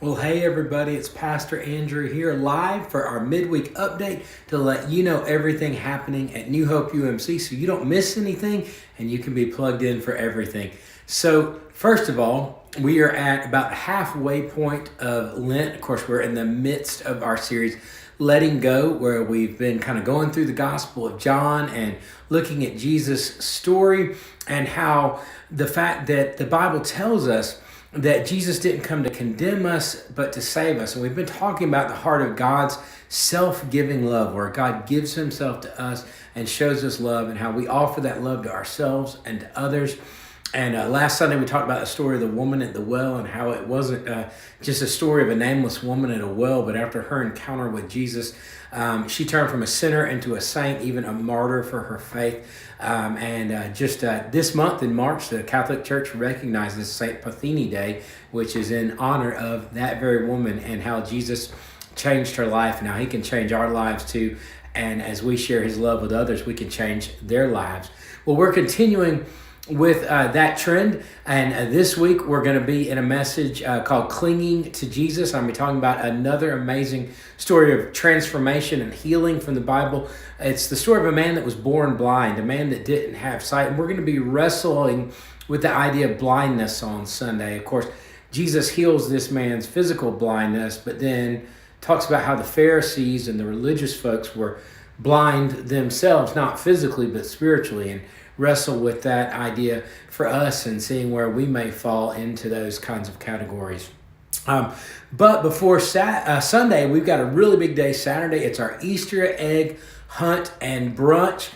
Well, hey everybody, it's Pastor Andrew here live for our midweek update to let you know everything happening at New Hope UMC so you don't miss anything and you can be plugged in for everything. So, first of all, we are at about the halfway point of Lent. Of course, we're in the midst of our series Letting Go, where we've been kind of going through the Gospel of John and looking at Jesus' story and how the fact that the Bible tells us that Jesus didn't come to condemn us, but to save us. And we've been talking about the heart of God's self-giving love, where God gives himself to us and shows us love, and how we offer that love to ourselves and to others. And last Sunday, we talked about the story of the woman at the well and how it wasn't just a story of a nameless woman at a well, but after her encounter with Jesus, she turned from a sinner into a saint, even a martyr for her faith. This month in March, the Catholic Church recognizes St. Pathini Day, which is in honor of that very woman and how Jesus changed her life and how he can change our lives too. And as we share his love with others, we can change their lives. Well, we're continuing with that trend, and this week we're going to be in a message called Clinging to Jesus. I'm going to be talking about another amazing story of transformation and healing from the Bible. It's the story of a man that was born blind, a man that didn't have sight, and we're going to be wrestling with the idea of blindness on Sunday. Of course, Jesus heals this man's physical blindness, but then talks about how the Pharisees and the religious folks were blind themselves, not physically but spiritually, and wrestle with that idea for us and seeing where we may fall into those kinds of categories. But before Sunday, we've got a really big day Saturday. It's our Easter egg hunt and brunch.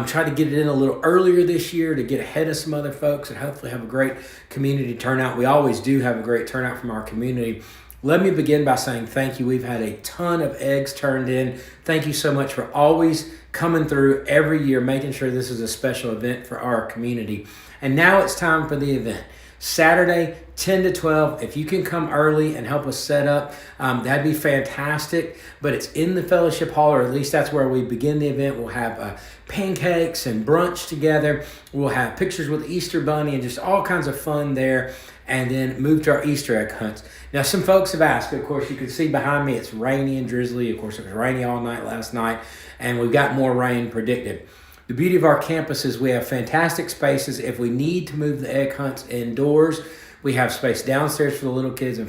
Try to get it in a little earlier this year to get ahead of some other folks and hopefully have a great community turnout. We always do have a great turnout from our community. Let me begin by saying thank you. We've had a ton of eggs turned in. Thank you so much for always coming through every year, making sure this is a special event for our community. And now it's time for the event. Saturday, 10 to 12. If you can come early and help us set up, that'd be fantastic. But it's in the fellowship hall, or at least that's where we begin the event. We'll have pancakes and brunch together. We'll have pictures with the Easter Bunny and just all kinds of fun there. And then move to our Easter egg hunts. Now, some folks have asked, of course, you can see behind me, it's rainy and drizzly. Of course, it was rainy all night last night, and we've got more rain predicted. The beauty of our campus is we have fantastic spaces. If we need to move the egg hunts indoors, we have space downstairs for the little kids and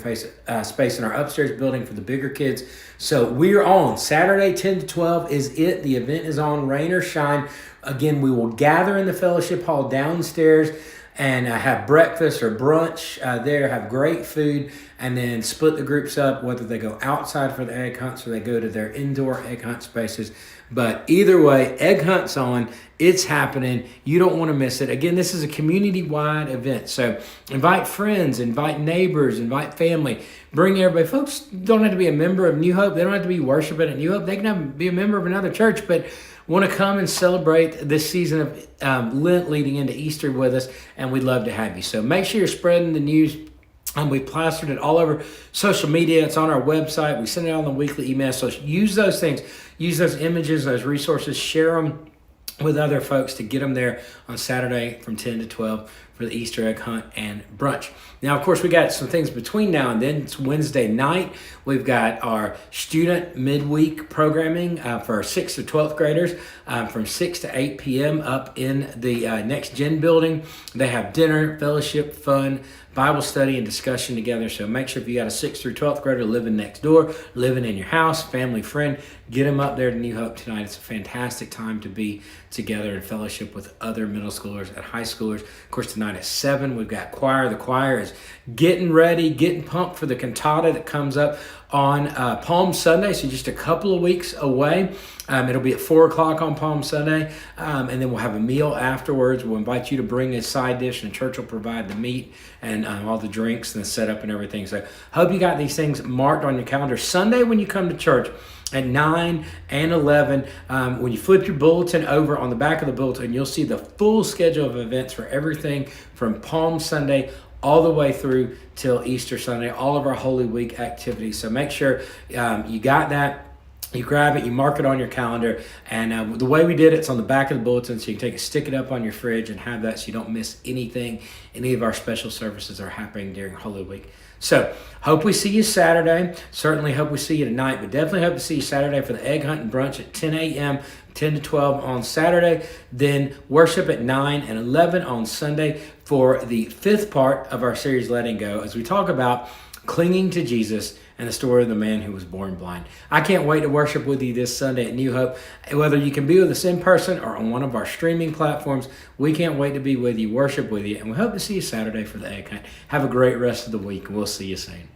space in our upstairs building for the bigger kids. So we're on. Saturday, 10 to 12 is it. The event is on, rain or shine. Again, we will gather in the fellowship hall downstairs and have breakfast or brunch there, have great food, and then split the groups up, whether they go outside for the egg hunts or they go to their indoor egg hunt spaces. But either way, egg hunt's on. It's happening. You don't want to miss it. Again, this is a community-wide event. So invite friends, invite neighbors, invite family. Bring everybody. Folks don't have to be a member of New Hope. They don't have to be worshiping at New Hope. They can be a member of another church, but want to come and celebrate this season of Lent leading into Easter with us, and we'd love to have you. So make sure you're spreading the news. We plastered it all over social media. It's on our website. We send it out on the weekly email. So use those things. Use those images, those resources. Share them with other folks to get them there on Saturday from 10 to 12 for the Easter egg hunt and brunch. Now, of course, we got some things between now and then. It's Wednesday night. We've got our student midweek programming for our 6th to 12th graders from 6 to 8 p.m. up in the Next Gen building. They have dinner, fellowship, fun, Bible study, and discussion together. So make sure if you got a 6th through 12th grader living next door, living in your house, family, friend, get them up there to New Hope tonight. It's a fantastic time to be together in fellowship with other middle schoolers and high schoolers. Of course, tonight at 7, we've got choir. The choir is getting ready, getting pumped for the cantata that comes up on Palm Sunday, so just a couple of weeks away. It'll be at 4 o'clock on Palm Sunday, and then we'll have a meal afterwards. We'll invite you to bring a side dish, and the church will provide the meat and all the drinks and the setup and everything. So hope you got these things marked on your calendar. Sunday when you come to church at 9 and 11, when you flip your bulletin over, on the back of the bulletin, you'll see the full schedule of events for everything from Palm Sunday all the way through till Easter Sunday, all of our Holy Week activities. So make sure you got that. You grab it, you mark it on your calendar, and the way we did it's on the back of the bulletin, so you can take it, stick it up on your fridge, and have that so you don't miss anything. Any of our special services are happening during Holy Week. So, hope we see you Saturday. Certainly hope we see you tonight, but definitely hope to see you Saturday for the egg hunt and brunch at 10 a.m., 10 to 12 on Saturday. Then worship at 9 and 11 on Sunday for the fifth part of our series, Letting Go, as we talk about clinging to Jesus and the story of the man who was born blind. I can't wait to worship with you this Sunday at New Hope. Whether you can be with us in person or on one of our streaming platforms, we can't wait to be with you, worship with you, and we hope to see you Saturday for the egg hunt. Have a great rest of the week, and we'll see you soon.